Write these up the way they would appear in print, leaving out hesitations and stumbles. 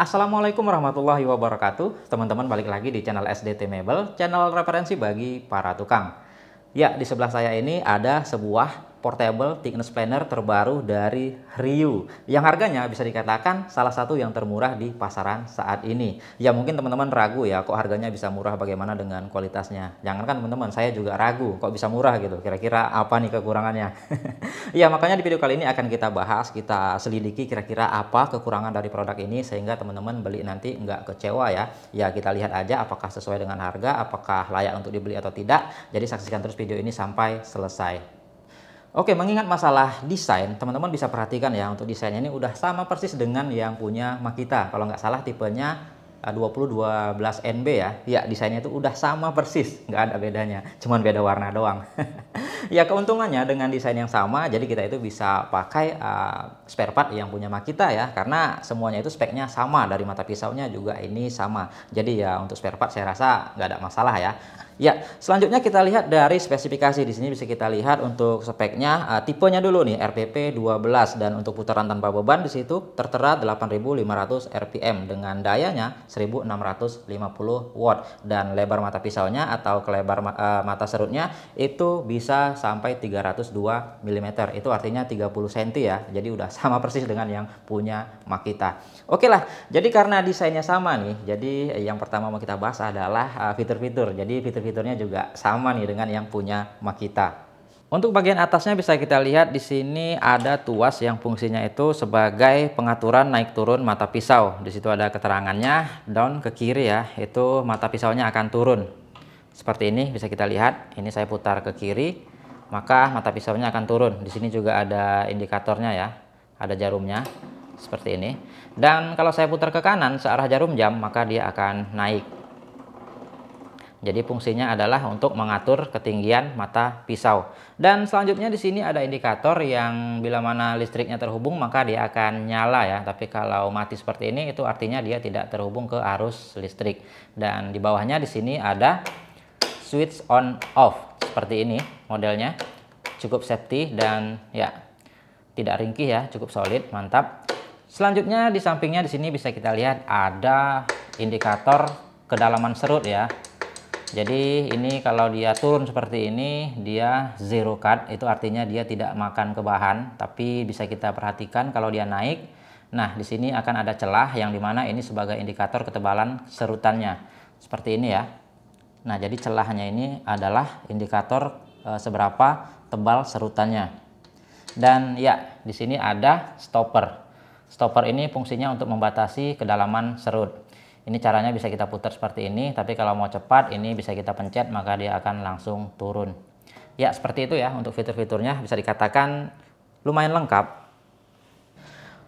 Assalamualaikum warahmatullahi wabarakatuh. Teman-teman balik lagi di channel SDT Mebel, channel referensi bagi para tukang. Ya, di sebelah saya ini ada sebuah portable thickness planner terbaru dari Ryu yang harganya bisa dikatakan salah satu yang termurah di pasaran saat ini. Ya mungkin teman-teman ragu ya, kok harganya bisa murah, bagaimana dengan kualitasnya. Jangankan teman-teman, saya juga ragu kok bisa murah gitu, kira-kira apa nih kekurangannya. Ya makanya di video kali ini akan kita bahas, kita selidiki kira-kira apa kekurangan dari produk ini sehingga teman-teman beli nanti nggak kecewa ya. Ya kita lihat aja apakah sesuai dengan harga, apakah layak untuk dibeli atau tidak. Jadi saksikan terus video ini sampai selesai. Oke, mengingat masalah desain, teman-teman bisa perhatikan ya, untuk desainnya ini udah sama persis dengan yang punya Makita. Kalau nggak salah tipenya 2012NB ya. Ya, desainnya itu udah sama persis, nggak ada bedanya, cuman beda warna doang. Ya, keuntungannya dengan desain yang sama, jadi kita itu bisa pakai spare part yang punya Makita ya, karena semuanya itu speknya sama, dari mata pisaunya juga ini sama. Jadi ya untuk spare part saya rasa nggak ada masalah ya. Ya, selanjutnya kita lihat dari spesifikasi. Di sini bisa kita lihat untuk speknya, tipenya dulu nih RPP 12, dan untuk putaran tanpa beban di situ tertera 8500 rpm dengan dayanya 1650 watt, dan lebar mata pisaunya atau kelebar mata serutnya itu bisa sampai 302 mm. Itu artinya 30 cm ya. Jadi udah sama persis dengan yang punya Makita. Oke lah, jadi karena desainnya sama nih, jadi yang pertama mau kita bahas adalah fitur-fitur. Jadi fitur-fiturnya juga sama nih dengan yang punya Makita. Untuk bagian atasnya bisa kita lihat di sini ada tuas yang fungsinya itu sebagai pengaturan naik turun mata pisau. Di situ ada keterangannya, down ke kiri ya, itu mata pisaunya akan turun. Seperti ini bisa kita lihat. Ini saya putar ke kiri, maka mata pisaunya akan turun. Di sini juga ada indikatornya ya, ada jarumnya seperti ini. Dan kalau saya putar ke kanan searah jarum jam, maka dia akan naik. Jadi fungsinya adalah untuk mengatur ketinggian mata pisau. Dan selanjutnya di sini ada indikator yang bila mana listriknya terhubung maka dia akan nyala ya. Tapi kalau mati seperti ini itu artinya dia tidak terhubung ke arus listrik. Dan di bawahnya di sini ada switch on off seperti ini modelnya. Cukup safety dan ya tidak ringkih ya, cukup solid, mantap. Selanjutnya di sampingnya di sini bisa kita lihat ada indikator kedalaman serut ya. Jadi ini kalau dia turun seperti ini, dia zero cut, itu artinya dia tidak makan ke bahan. Tapi bisa kita perhatikan kalau dia naik, nah di sini akan ada celah yang dimana ini sebagai indikator ketebalan serutannya. Seperti ini ya. Nah jadi celahnya ini adalah indikator seberapa tebal serutannya. Dan ya di sini ada stopper. Stopper ini fungsinya untuk membatasi kedalaman serut. Ini caranya bisa kita putar seperti ini, tapi kalau mau cepat ini bisa kita pencet maka dia akan langsung turun. Ya seperti itu ya untuk fitur-fiturnya, bisa dikatakan lumayan lengkap.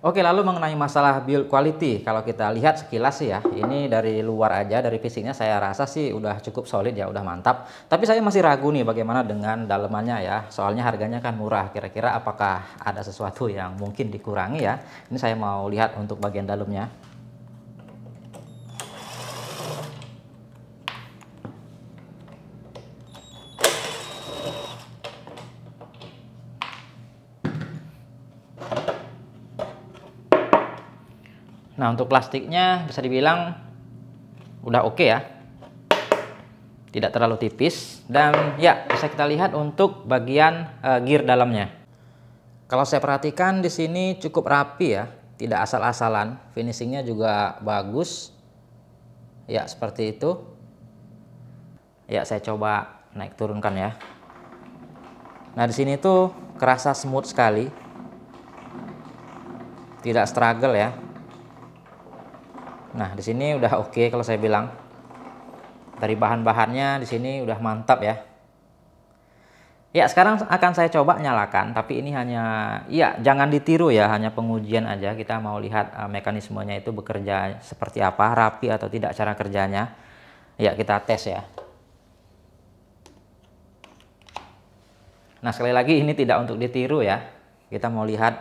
Oke, lalu mengenai masalah build quality, kalau kita lihat sekilas sih ya, ini dari luar aja, dari fisiknya saya rasa sih udah cukup solid ya, udah mantap. Tapi saya masih ragu nih bagaimana dengan dalemannya ya, soalnya harganya kan murah. Kira-kira apakah ada sesuatu yang mungkin dikurangi ya? Ini saya mau lihat untuk bagian dalamnya. Nah untuk plastiknya bisa dibilang udah oke ya, tidak terlalu tipis, dan ya bisa kita lihat untuk bagian gear dalamnya. Kalau saya perhatikan di sini cukup rapi ya, tidak asal-asalan, finishingnya juga bagus. Ya seperti itu. Ya saya coba naik turunkan ya. Nah di sini tuh kerasa smooth sekali, tidak struggle ya. Nah, di sini udah oke kalau saya bilang. Dari bahan-bahannya di sini udah mantap ya. Ya, sekarang akan saya coba nyalakan, tapi ini hanya ya jangan ditiru ya, hanya pengujian aja. Kita mau lihat mekanismenya itu bekerja seperti apa, rapi atau tidak cara kerjanya. Ya, kita tes ya. Nah, sekali lagi ini tidak untuk ditiru ya. Kita mau lihat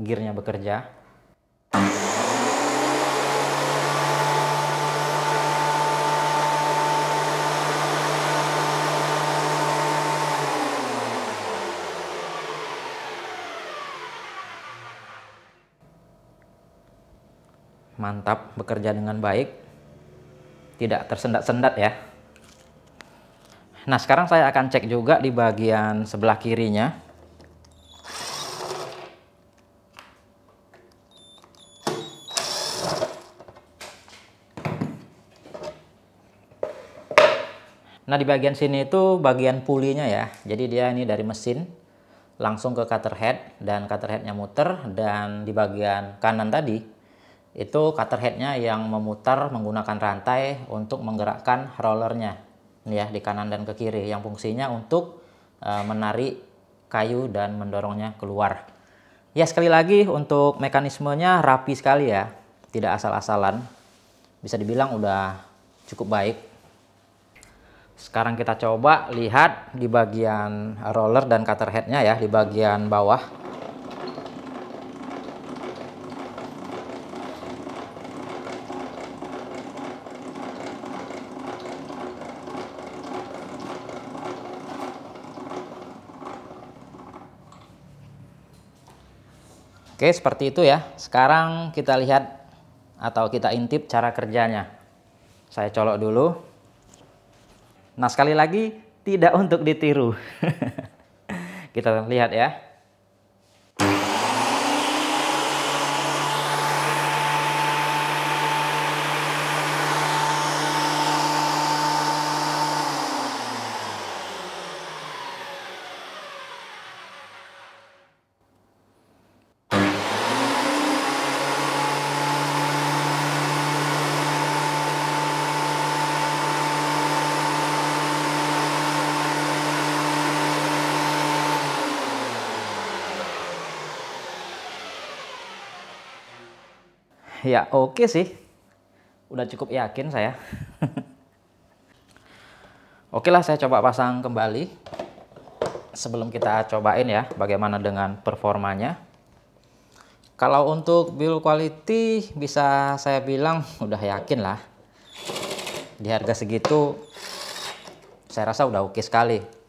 gearnya bekerja. Mantap, bekerja dengan baik, tidak tersendat-sendat ya. Nah, sekarang saya akan cek juga di bagian sebelah kirinya. Nah, di bagian sini itu bagian pulinya ya. Jadi dia ini dari mesin langsung ke cutter head, dan cutter headnya muter, dan di bagian kanan tadi itu cutter headnya yang memutar menggunakan rantai untuk menggerakkan rollernya ini ya, di kanan dan ke kiri, yang fungsinya untuk menarik kayu dan mendorongnya keluar. Ya, sekali lagi untuk mekanismenya rapi sekali ya, tidak asal-asalan, bisa dibilang udah cukup baik. Sekarang kita coba lihat di bagian roller dan cutter headnya ya, di bagian bawah. Oke, seperti itu ya. Sekarang kita lihat atau kita intip cara kerjanya. Saya colok dulu. Nah, sekali lagi tidak untuk ditiru. Kita lihat ya. Ya, oke sih. Udah cukup yakin saya. Oke lah, saya coba pasang kembali. Sebelum kita cobain ya, bagaimana dengan performanya. Kalau untuk build quality bisa saya bilang udah yakin lah. Di harga segitu saya rasa udah oke sekali.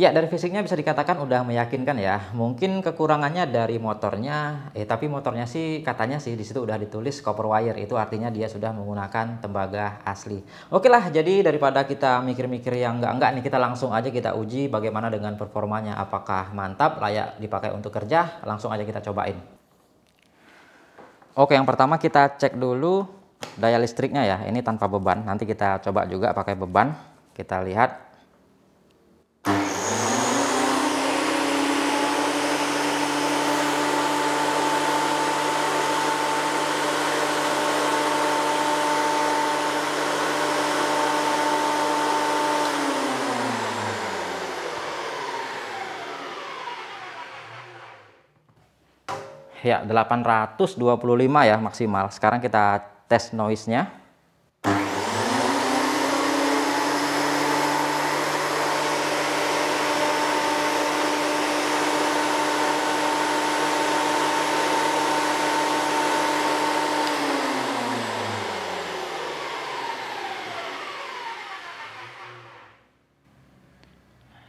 Ya, dari fisiknya bisa dikatakan udah meyakinkan ya. Mungkin kekurangannya dari motornya, tapi motornya sih katanya sih di situ udah ditulis copper wire. Itu artinya dia sudah menggunakan tembaga asli. Oke lah, jadi daripada kita mikir-mikir yang enggak nih, kita langsung aja kita uji bagaimana dengan performanya. Apakah mantap, layak dipakai untuk kerja? Langsung aja kita cobain. Oke, yang pertama kita cek dulu daya listriknya ya. Ini tanpa beban. Nanti kita coba juga pakai beban. Kita lihat. Ya, 825 ya maksimal. Sekarang kita tes noise-nya.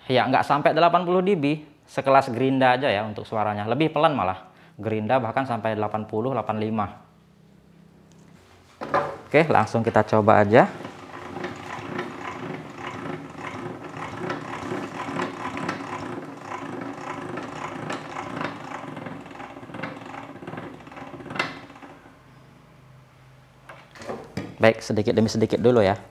Ya, nggak sampai 80 dB. Sekelas Gerinda aja ya untuk suaranya. Lebih pelan malah. Gerinda bahkan sampai 80, 85. Oke, langsung kita coba aja. Baik, sedikit demi sedikit dulu ya.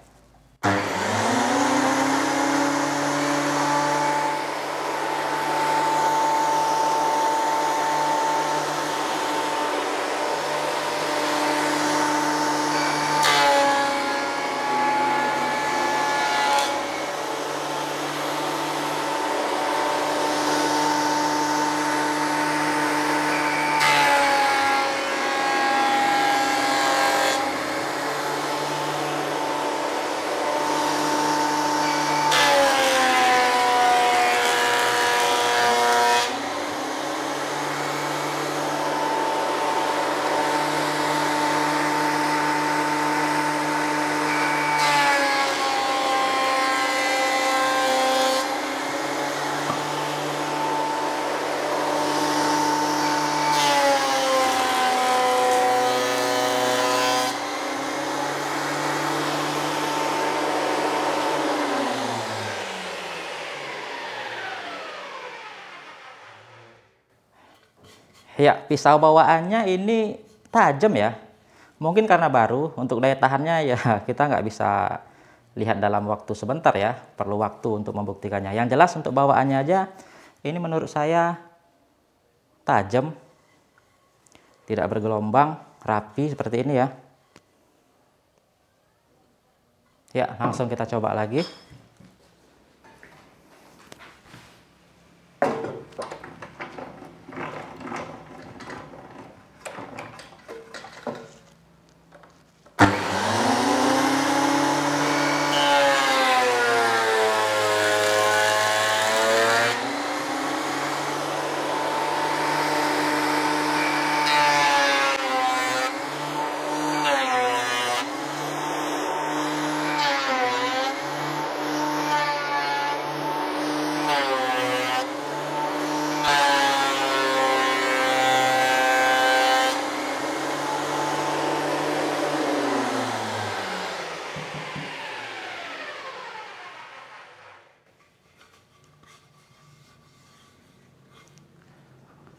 Ya, pisau bawaannya ini tajam ya. Mungkin karena baru, untuk daya tahannya ya kita nggak bisa lihat dalam waktu sebentar ya. Perlu waktu untuk membuktikannya. Yang jelas untuk bawaannya aja, ini menurut saya tajam. Tidak bergelombang, rapi seperti ini ya. Ya, langsung kita coba lagi.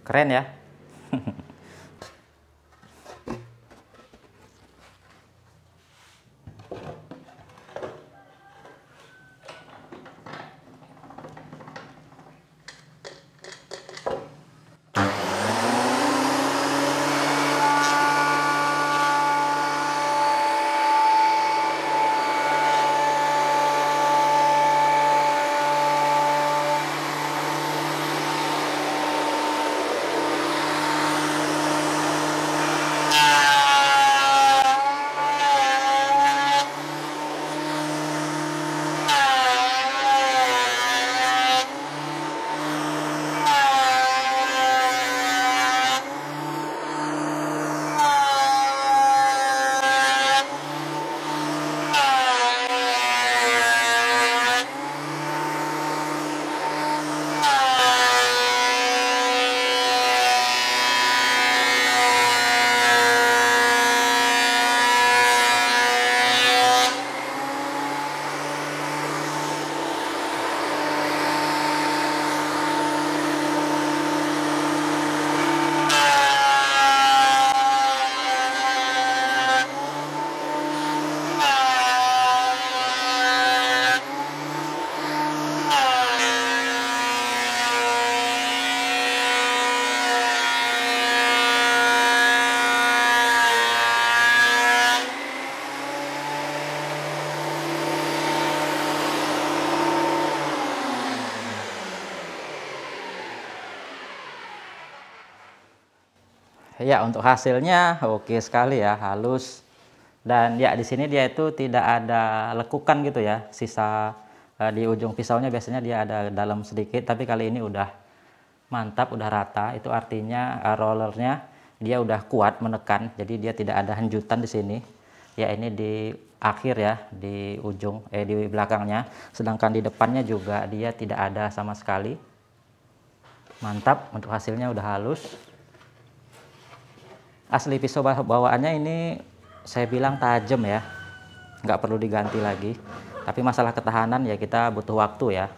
Keren ya. Ya, untuk hasilnya oke sekali ya, halus. Dan ya di sini dia itu tidak ada lekukan gitu ya. Sisa di ujung pisaunya biasanya dia ada dalam sedikit, tapi kali ini udah mantap, udah rata. Itu artinya rollernya dia udah kuat menekan, jadi dia tidak ada hanjutan di sini. Ya, ini di akhir ya, di ujung di belakangnya. Sedangkan di depannya juga dia tidak ada sama sekali. Mantap, untuk hasilnya udah halus. Asli pisau bawaannya ini saya bilang tajam ya, nggak perlu diganti lagi. Tapi masalah ketahanan ya kita butuh waktu ya.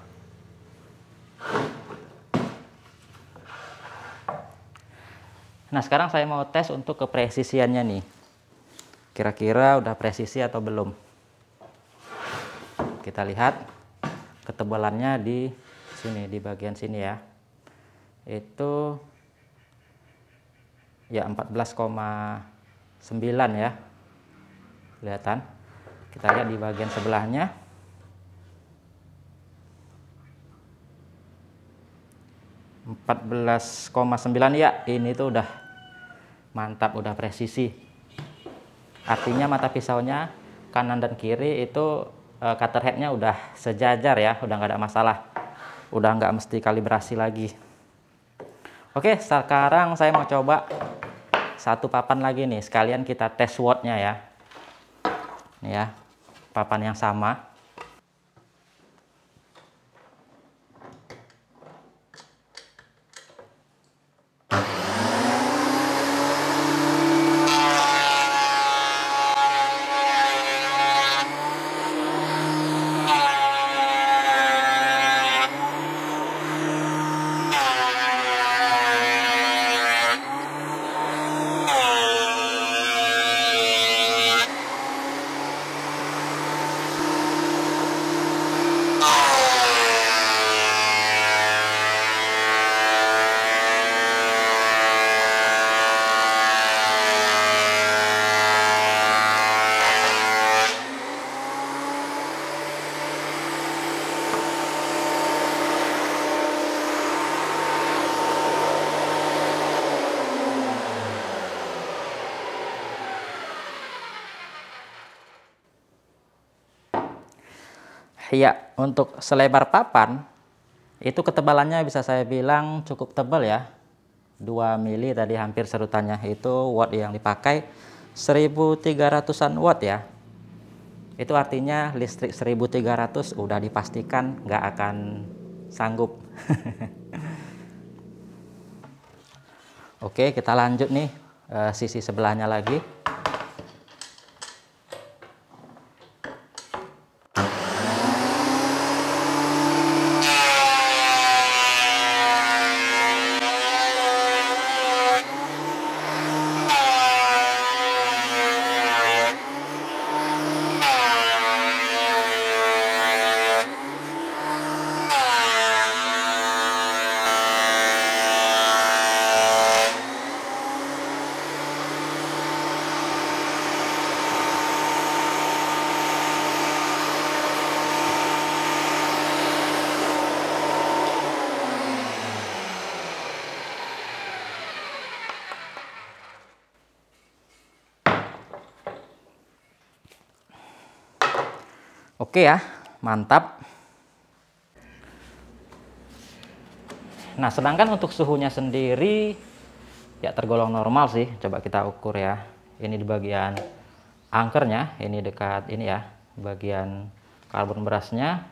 Nah, sekarang saya mau tes untuk kepresisiannya nih. Kira-kira udah presisi atau belum? Kita lihat ketebalannya di sini, di bagian sini ya. Itu ya 14,9 ya. Kelihatan. Kita lihat di bagian sebelahnya. 14,9 ya, ini tuh udah mantap, udah presisi. Artinya mata pisaunya kanan dan kiri itu cutter headnya udah sejajar ya, udah nggak ada masalah, udah nggak mesti kalibrasi lagi. Oke, sekarang saya mau coba satu papan lagi nih, sekalian kita tes wattnya ya. Nih ya, papan yang sama. Ya, untuk selebar papan itu ketebalannya bisa saya bilang cukup tebal ya. 2 mili tadi hampir serutannya. Itu watt yang dipakai 1300-an watt ya. Itu artinya listrik 1300 udah dipastikan nggak akan sanggup. Oke, kita lanjut nih sisi sebelahnya lagi. Oke ya, mantap. Nah, sedangkan untuk suhunya sendiri ya tergolong normal sih. Coba kita ukur ya. Ini di bagian angkernya, ini dekat ini ya, bagian karbon berasnya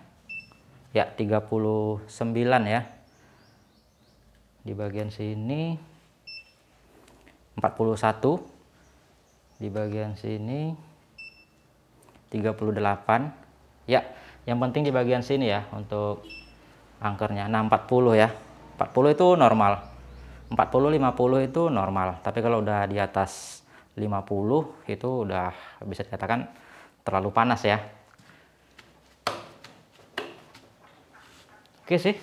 ya 39 ya. Di bagian sini 41. Di bagian sini 38. Ya, yang penting di bagian sini ya untuk angkernya. Nah, 40 ya. 40 itu normal. 40-50 itu normal. Tapi kalau udah di atas 50 itu udah bisa dikatakan terlalu panas ya. Oke sih.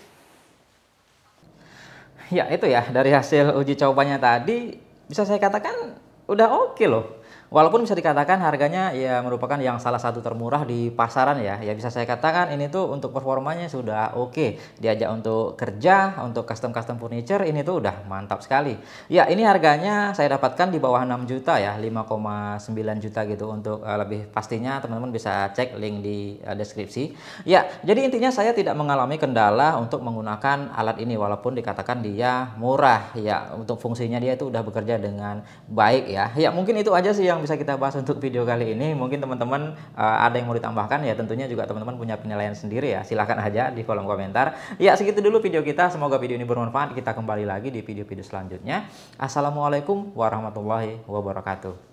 Ya, itu ya dari hasil uji cobanya tadi bisa saya katakan udah oke loh. Walaupun bisa dikatakan harganya ya merupakan yang salah satu termurah di pasaran ya. Ya bisa saya katakan ini tuh untuk performanya sudah oke. Diajak untuk kerja, untuk custom furniture ini tuh udah mantap sekali. Ya, ini harganya saya dapatkan di bawah 6 juta ya, 5,9 juta gitu. Untuk lebih pastinya teman-teman bisa cek link di deskripsi. Ya, jadi intinya saya tidak mengalami kendala untuk menggunakan alat ini walaupun dikatakan dia murah. Ya, untuk fungsinya dia itu udah bekerja dengan baik ya. Ya, mungkin itu aja sih yang bisa kita bahas untuk video kali ini. Mungkin teman-teman ada yang mau ditambahkan ya, tentunya juga teman-teman punya penilaian sendiri ya. Silahkan aja di kolom komentar. Ya, segitu dulu video kita. Semoga video ini bermanfaat. Kita kembali lagi di video-video selanjutnya. Assalamualaikum warahmatullahi wabarakatuh.